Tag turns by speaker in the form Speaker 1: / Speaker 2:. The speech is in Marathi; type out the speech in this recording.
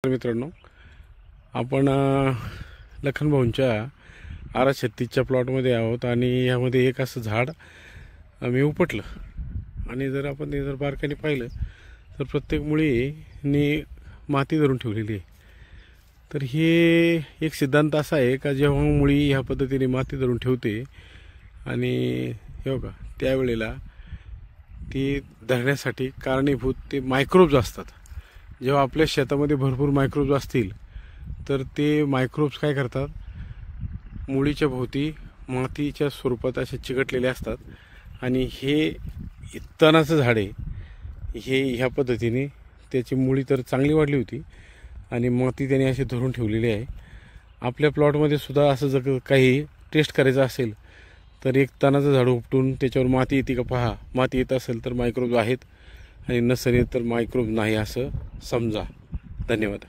Speaker 1: मित्रांनो, आपण लखनभाऊंच्या आरा36च्या प्लॉटमध्ये आहोत आणि यामध्ये एक असं झाड मी उपटलं आणि जर आपण ते बारकाईने पाहिलं तर प्रत्येक मुळीनी माती धरून ठेवलेली आहे. तर हे एक सिद्धांत असा आहे का जेव्हा मुळी ह्या पद्धतीने माती धरून ठेवते आणि हे बघा त्यावेळेला ती धरण्यासाठी कारणीभूत ते मायक्रोब्स असतात. जेव्हा आपल्या शेतामध्ये भरपूर मायक्रोब्स असतील तर ते मायक्रोब्स काय करतात, मुळीच्या भोवती मातीच्या स्वरूपात असे चिकटलेले असतात आणि हे तणाचं झाड आहे. हे ह्या पद्धतीने त्याची मुळी तर चांगली वाढली होती आणि माती त्याने अशी धरून ठेवलेली आहे. आपल्या प्लॉटमध्ये सुद्धा असं जर काही टेस्ट करायचं असेल तर एक तणाचं झाड उपटून त्याच्यावर माती येते का पहा. माती येत असेल तर मायक्रोब्स आहेत आणि नसेल तर मायक्रोब नाही असं समजा. धन्यवाद.